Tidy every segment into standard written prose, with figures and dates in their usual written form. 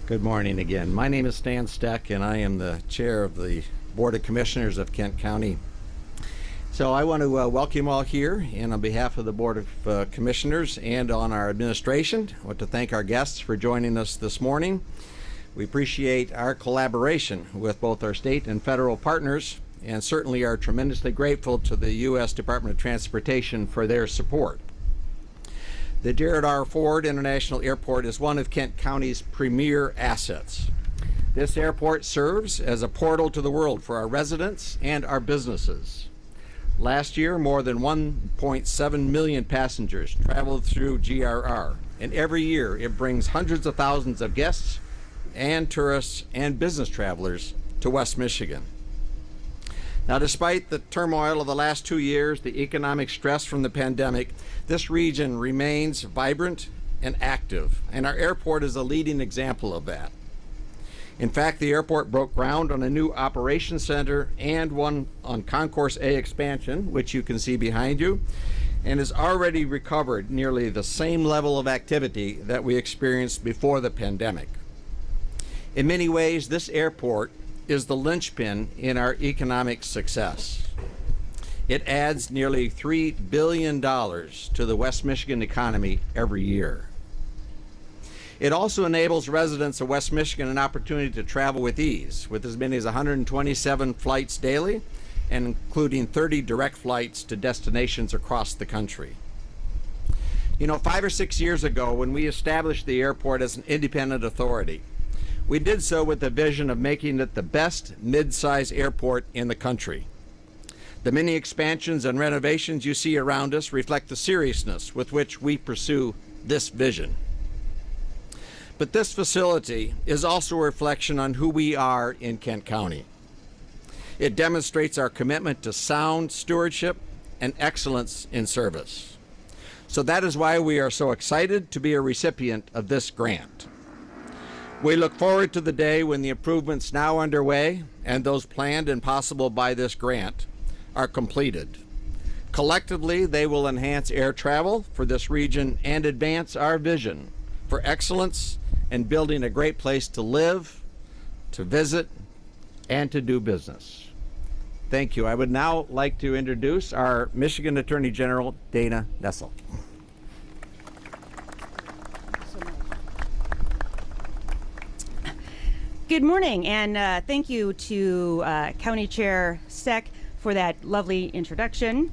Good morning again. My name is Stan Steck, and I am the chair of the Board of Commissioners of Kent County. So I want to welcome you all here, and on behalf of the Board of Commissioners and on our administration, I want to thank our guests for joining us this morning. We appreciate our collaboration with both our state and federal partners, and certainly are tremendously grateful to the U.S. Department of Transportation for their support. The Gerald R. Ford International Airport is one of Kent County's premier assets. This airport serves as a portal to the world for our residents and our businesses. Last year, more than 1.7 million passengers traveled through GRR, and every year it brings hundreds of thousands of guests and tourists and business travelers to West Michigan. Now, despite the turmoil of the last 2 years, the economic stress from the pandemic, this region remains vibrant and active, and our airport is a leading example of that. In fact, the airport broke ground on a new operations center and one on Concourse A expansion, which you can see behind you, and has already recovered nearly the same level of activity that we experienced before the pandemic. In many ways, this airport is the linchpin in our economic success. It adds nearly $3 billion to the West Michigan economy every year. It also enables residents of West Michigan an opportunity to travel with ease, with as many as 127 flights daily, and including 30 direct flights to destinations across the country. You know, 5 or 6 years ago, when we established the airport as an independent authority, we did so with the vision of making it the best mid-size airport in the country. The many expansions and renovations you see around us reflect the seriousness with which we pursue this vision. But this facility is also a reflection on who we are in Kent County. It demonstrates our commitment to sound stewardship and excellence in service. So that is why we are so excited to be a recipient of this grant. We look forward to the day when the improvements now underway and those planned and possible by this grant are completed. Collectively, they will enhance air travel for this region and advance our vision for excellence and building a great place to live, to visit, and to do business. Thank you. I would now like to introduce our Michigan Attorney General, Dana Nessel. Good morning, and thank you to County Chair Steck for that lovely introduction.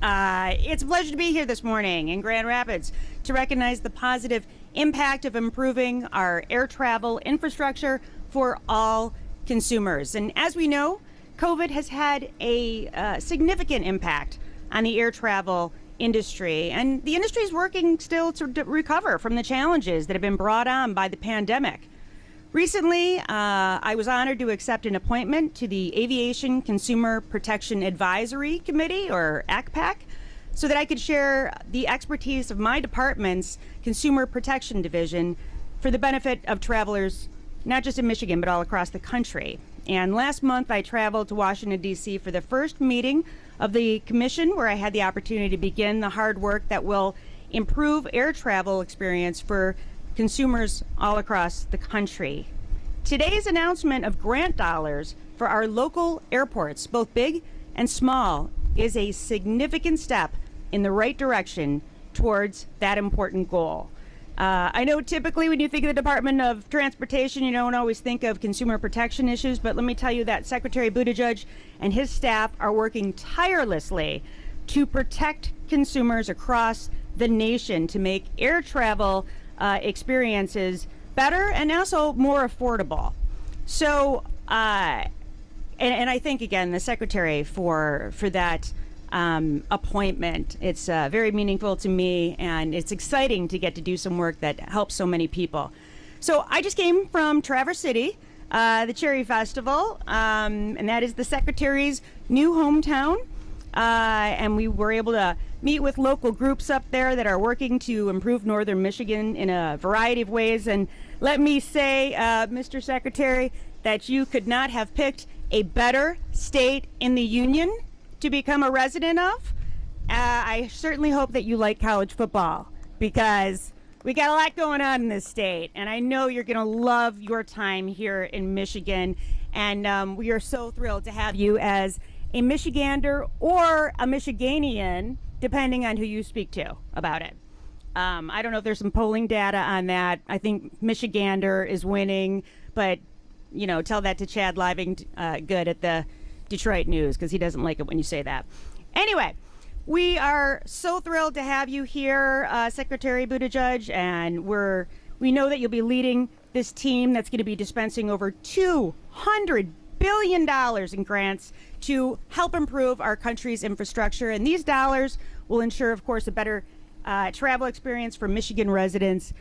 It's a pleasure to be here this morning in Grand Rapids to recognize the positive impact of improving our air travel infrastructure for all consumers. And as we know, COVID has had a significant impact on the air travel industry, and the industry is working still to recover from the challenges that have been brought on by the pandemic. Recently, I was honored to accept an appointment to the Aviation Consumer Protection Advisory Committee, or ACPAC, so that I could share the expertise of my department's Consumer Protection Division for the benefit of travelers, not just in Michigan, but all across the country. And last month, I traveled to Washington, D.C. for the first meeting of the commission, where I had the opportunity to begin the hard work that will improve air travel experience for consumers all across the country. Today's announcement of grant dollars for our local airports, both big and small, is a significant step in the right direction towards that important goal. I know typically when you think of the Department of Transportation, you don't always think of consumer protection issues, but let me tell you that Secretary Buttigieg and his staff are working tirelessly to protect consumers across the nation to make air travel experiences better and also more affordable. So, and I thank again the Secretary for that appointment. It's very meaningful to me, and it's exciting to get to do some work that helps so many people. So I just came from Traverse City, the Cherry Festival, and that is the Secretary's new hometown. And we were able to meet with local groups up there that are working to improve northern Michigan in a variety of ways. And let me say, Mr. Secretary, that you could not have picked a better state in the union to become a resident of. I certainly hope that you like college football, because We got a lot going on in this state, and I know you're going to love your time here in Michigan. And we are so thrilled to have you as a Michigander or a Michiganian, depending on who you speak to about it. I don't know if there's some polling data on that. I think Michigander is winning, but tell that to Chad Living good at the Detroit News, because he doesn't like it when you say that. Anyway, we are so thrilled to have you here, Secretary Buttigieg, and we know that you'll be leading this team that's going to be dispensing over $200 billion in grants to help improve our country's infrastructure. And these dollars will ensure, of course, a better travel experience for Michigan residents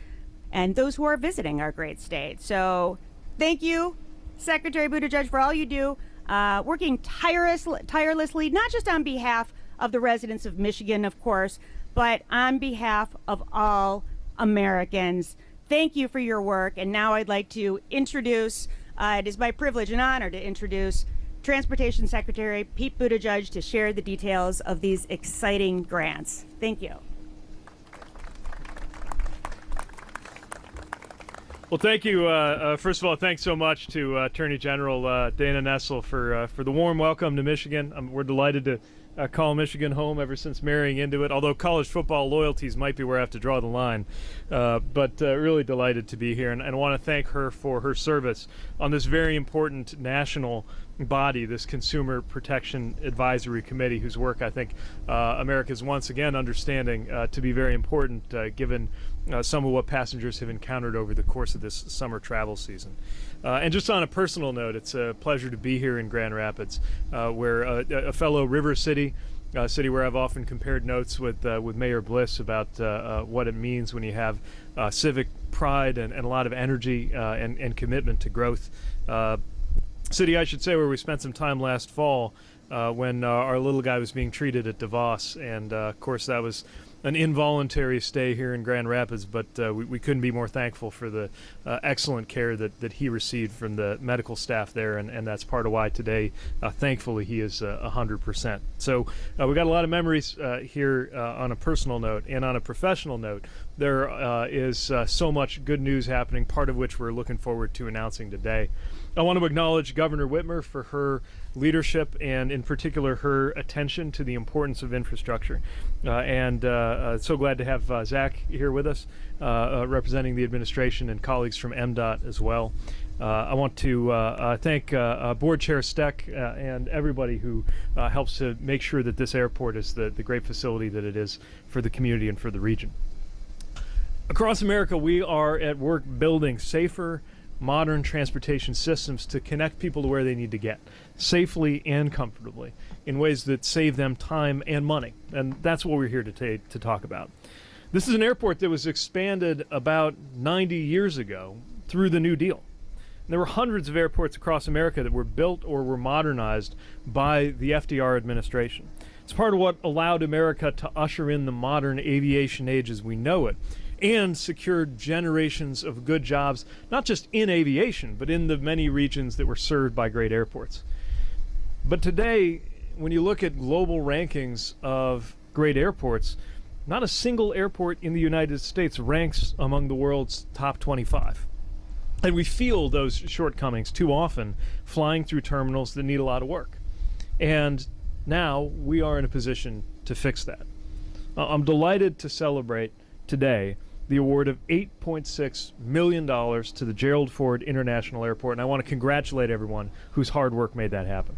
and those who are visiting our great state. So thank you, Secretary Buttigieg, for all you do, working tirelessly, not just on behalf of the residents of Michigan, of course, but on behalf of all Americans. Thank you for your work. And now I'd like to introduce, it is my privilege and honor to introduce Transportation Secretary Pete Buttigieg to share the details of these exciting grants. Thank you. Well, thank you. First of all, thanks so much to Attorney General Dana Nessel for the warm welcome to Michigan. We're delighted to call Michigan home ever since marrying into it, although college football loyalties might be where I have to draw the line. But really delighted to be here, and I want to thank her for her service on this very important national body, this Consumer Protection Advisory Committee, whose work I think America is once again understanding to be very important given some of what passengers have encountered over the course of this summer travel season. And just on a personal note, it's a pleasure to be here in Grand Rapids, where a fellow River City, a city where I've often compared notes with Mayor Bliss about what it means when you have civic pride and a lot of energy and commitment to growth. City, I should say, where we spent some time last fall when our little guy was being treated at DeVos, and of course that was an involuntary stay here in Grand Rapids, but we couldn't be more thankful for the excellent care that he received from the medical staff there, and that's part of why today, thankfully, he is 100%. So we got a lot of memories here on a personal note, and on a professional note, there is so much good news happening, part of which we're looking forward to announcing today. I want to acknowledge Governor Whitmer for her leadership and in particular her attention to the importance of infrastructure. And so glad to have Zach here with us, representing the administration and colleagues from MDOT as well. I want to thank Board Chair Steck and everybody who helps to make sure that this airport is the great facility that it is for the community and for the region. Across America, we are at work building safer, modern transportation systems to connect people to where they need to get safely and comfortably in ways that save them time and money. And that's what we're here to talk about. This is an airport that was expanded about 90 years ago through the New Deal. And there were hundreds of airports across America that were built or were modernized by the FDR administration. It's part of what allowed America to usher in the modern aviation age as we know it, and secured generations of good jobs, not just in aviation, but in the many regions that were served by great airports. But today, when you look at global rankings of great airports, not a single airport in the United States ranks among the world's top 25. And we feel those shortcomings too often flying through terminals that need a lot of work. And now we are in a position to fix that. I'm delighted to celebrate today the award of $8.6 million to the Gerald Ford International Airport, and I want to congratulate everyone whose hard work made that happen.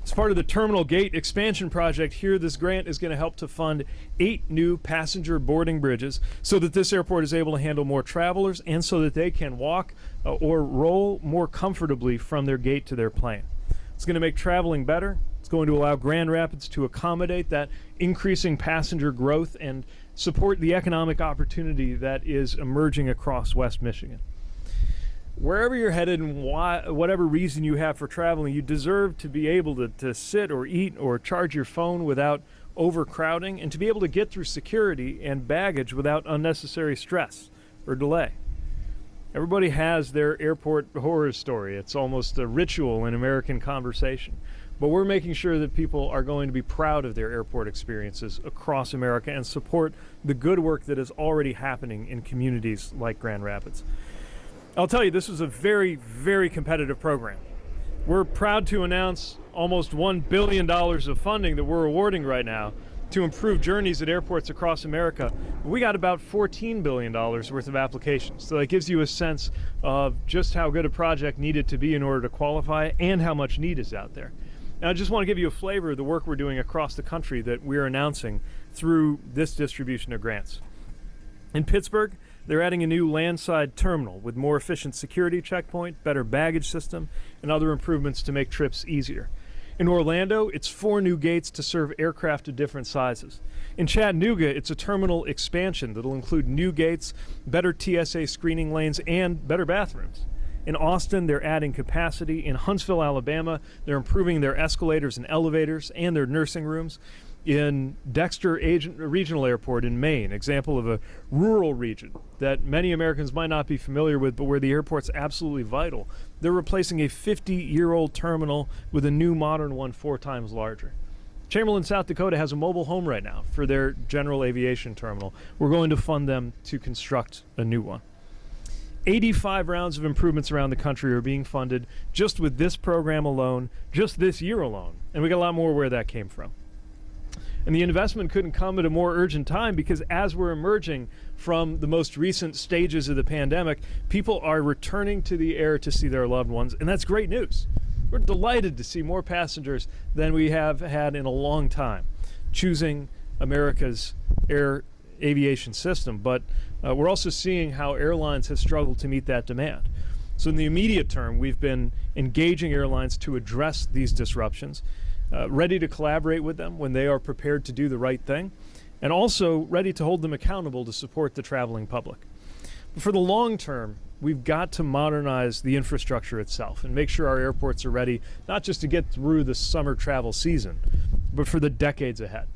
As part of the Terminal Gate expansion project here, this grant is going to help to fund 8 new passenger boarding bridges so that this airport is able to handle more travelers and so that they can walk or roll more comfortably from their gate to their plane. It's going to make traveling better. It's going to allow Grand Rapids to accommodate that increasing passenger growth and support the economic opportunity that is emerging across West Michigan. Wherever you're headed and whatever reason you have for traveling, you deserve to be able to sit or eat or charge your phone without overcrowding, and to be able to get through security and baggage without unnecessary stress or delay. Everybody has their airport horror story. It's almost a ritual in American conversation. but we're making sure that people are going to be proud of their airport experiences across America and support the good work that is already happening in communities like Grand Rapids. I'll tell you, this was a very, very competitive program. We're proud to announce almost $1 billion of funding that we're awarding right now to improve journeys at airports across America. We got about $14 billion worth of applications. So that gives you a sense of just how good a project needed to be in order to qualify and how much need is out there. And I just want to give you a flavor of the work we're doing across the country that we're announcing through this distribution of grants. In Pittsburgh, they're adding a new landside terminal with more efficient security checkpoint, better baggage system, and other improvements to make trips easier. In Orlando, it's 4 new gates to serve aircraft of different sizes. In Chattanooga, it's a terminal expansion that'll include new gates, better TSA screening lanes, and better bathrooms. In Austin, they're adding capacity. In Huntsville, Alabama, they're improving their escalators and elevators and their nursing rooms. In Dexter Regional Airport in Maine, example of a rural region that many Americans might not be familiar with, but where the airport's absolutely vital, they're replacing a 50-year-old terminal with a new modern one 4 times larger. Chamberlain, South Dakota has a mobile home right now for their general aviation terminal. We're going to fund them to construct a new one. 85 rounds of improvements around the country are being funded just with this program alone, just this year alone. And we got a lot more where that came from. And the investment couldn't come at a more urgent time because as we're emerging from the most recent stages of the pandemic, people are returning to the air to see their loved ones, and that's great news. We're delighted to see more passengers than we have had in a long time choosing America's air aviation system, but we're also seeing how airlines have struggled to meet that demand. So in the immediate term, we've been engaging airlines to address these disruptions, ready to collaborate with them when they are prepared to do the right thing, and also ready to hold them accountable to support the traveling public. But for the long term, we've got to modernize the infrastructure itself and make sure our airports are ready, not just to get through the summer travel season, but for the decades ahead.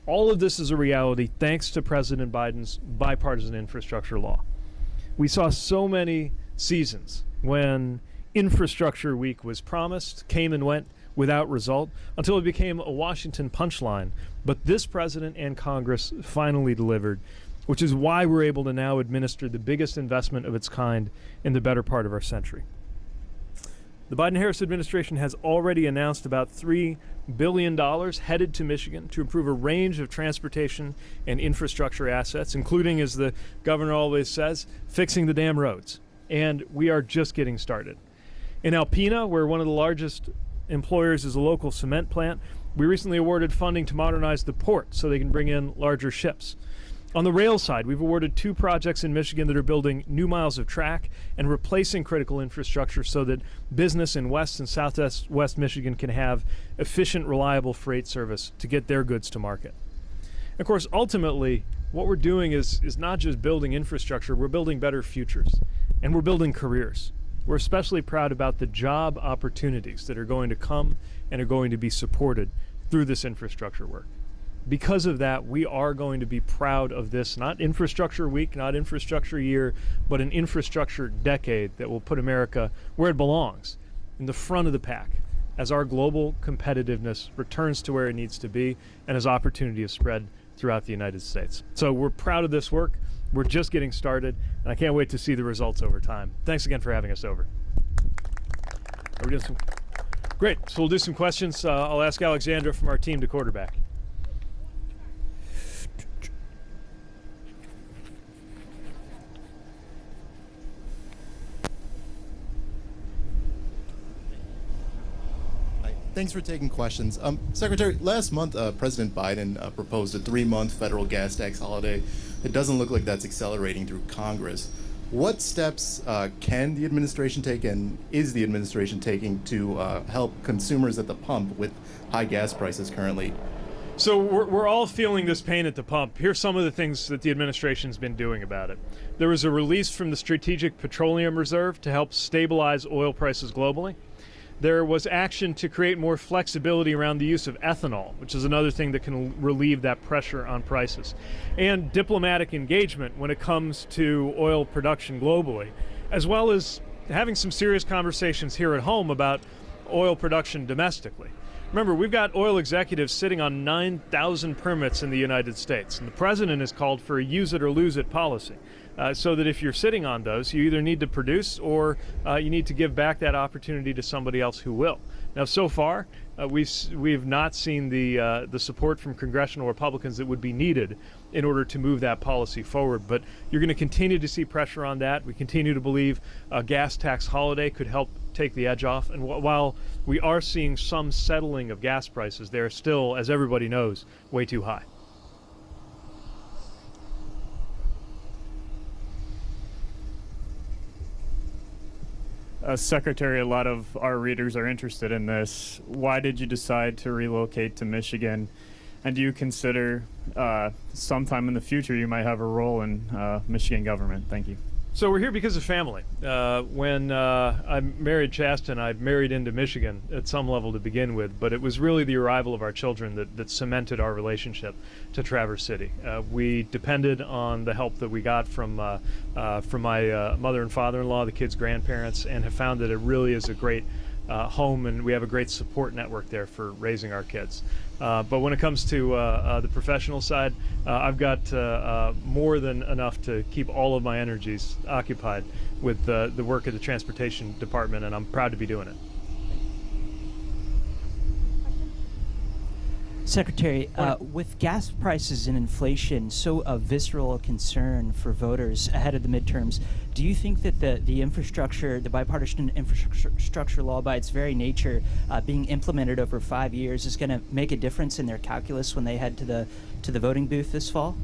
All of this is a reality thanks to President Biden's bipartisan infrastructure law. We saw so many seasons when Infrastructure Week was promised, came and went without result, until it became a Washington punchline. But this president and Congress finally delivered, which is why we're able to now administer the biggest investment of its kind in the better part of our century. The Biden-Harris administration has already announced about $3 billion headed to Michigan to improve a range of transportation and infrastructure assets, including, as the governor always says, fixing the damn roads. And we are just getting started. In Alpena, where one of the largest employers is a local cement plant, we recently awarded funding to modernize the port so they can bring in larger ships. On the rail side, we've awarded 2 projects in Michigan that are building new miles of track and replacing critical infrastructure so that business in West and Southwest Michigan can have efficient, reliable freight service to get their goods to market. Of course, ultimately, what we're doing is not just building infrastructure, we're building better futures, and we're building careers. We're especially proud about the job opportunities that are going to come and are going to be supported through this infrastructure work. Because of that, we are going to be proud of this, not infrastructure week, not infrastructure year, but an infrastructure decade that will put America where it belongs, in the front of the pack, as our global competitiveness returns to where it needs to be and as opportunity is spread throughout the United States. So we're proud of this work. We're just getting started, and I can't wait to see the results over time. Thanks again for having us over. Are we doing some? Great, so we'll do some questions. I'll ask Alexandra from our team to quarterback. Thanks for taking questions. Secretary, last month, President Biden proposed a 3-month federal gas tax holiday. It doesn't look like that's accelerating through Congress. What steps can the administration take, and is the administration taking to help consumers at the pump with high gas prices currently? So we're all feeling this pain at the pump. Here's some of the things that the administration's been doing about it. There was a release from the Strategic Petroleum Reserve to help stabilize oil prices globally. There was action to create more flexibility around the use of ethanol, which is another thing that can relieve that pressure on prices. And diplomatic engagement when it comes to oil production globally, as well as having some serious conversations here at home about oil production domestically. Remember, we've got oil executives sitting on 9,000 permits in the United States, and the president has called for a use it or lose it policy. So that if you're sitting on those, you either need to produce or you need to give back that opportunity to somebody else who will. Now, so far, we've not seen the support from congressional Republicans that would be needed in order to move that policy forward. But you're going to continue to see pressure on that. We continue to believe a gas tax holiday could help take the edge off. And while we are seeing some settling of gas prices, they're still, as everybody knows, way too high. Secretary, a lot of our readers are interested in this. Why did you decide to relocate to Michigan? And do you consider sometime in the future you might have a role in Michigan government? Thank you. So we're here because of family. When I married Chasten, I married into Michigan at some level to begin with, but it was really the arrival of our children that cemented our relationship to Traverse City. We depended on the help that we got from my mother and father-in-law, the kids' grandparents, and have found that it really is a great home, and we have a great support network there for raising our kids. But when it comes to the professional side, I've got more than enough to keep all of my energies occupied with the work of the Transportation Department, and I'm proud to be doing it. Secretary, with gas prices and inflation so a visceral concern for voters ahead of the midterms, do you think that the infrastructure, the bipartisan infrastructure law by its very nature being implemented over 5 years is going to make a difference in their calculus when they head to the voting booth this fall?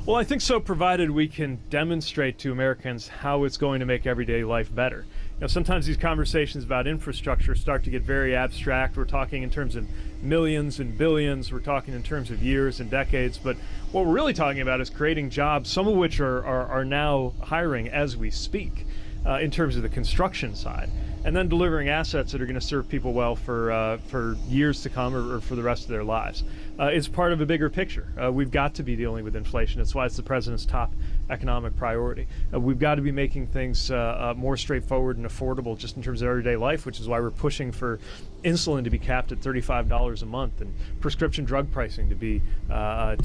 Well, I think so, provided we can demonstrate to Americans how it's going to make everyday life better. You know, sometimes these conversations about infrastructure start to get very abstract. We're talking in terms of millions and billions. We're talking in terms of years and decades. But what we're really talking about is creating jobs, some of which are now hiring as we speak, in terms of the construction side, and then delivering assets that are going to serve people well for years to come or for the rest of their lives. It's part of a bigger picture. We've got to be dealing with inflation. That's why it's the president's top economic priority. We've got to be making things more straightforward and affordable just in terms of everyday life, which is why we're pushing for insulin to be capped at $35 a month and prescription drug pricing to be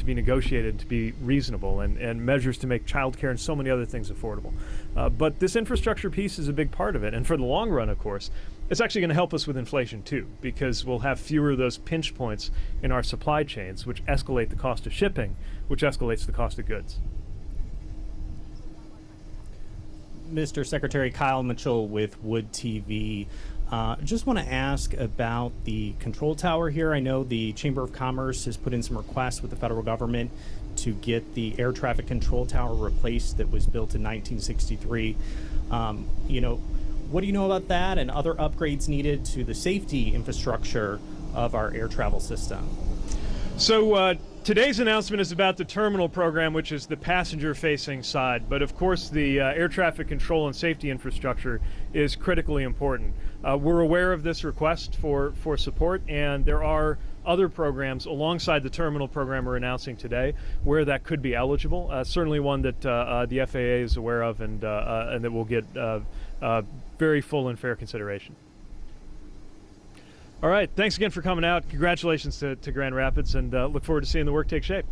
negotiated, to be reasonable, and measures to make childcare and so many other things affordable. But this infrastructure piece is a big part of it. And for the long run, of course, it's actually going to help us with inflation too, because we'll have fewer of those pinch points in our supply chains, which escalate the cost of shipping, which escalates the cost of goods. Mr. Secretary, Kyle Mitchell with Wood TV. Just want to ask about the control tower here. I know the Chamber of Commerce has put in some requests with the federal government to get the air traffic control tower replaced that was built in 1963. What do you know about that and other upgrades needed to the safety infrastructure of our air travel system? So today's announcement is about the terminal program, which is the passenger-facing side. But of course, the air traffic control and safety infrastructure is critically important. We're aware of this request for support, and there are other programs alongside the terminal program we're announcing today where that could be eligible. Certainly one that the FAA is aware of and that will get very full and fair consideration. All right, thanks again for coming out. Congratulations to Grand Rapids, and look forward to seeing the work take shape.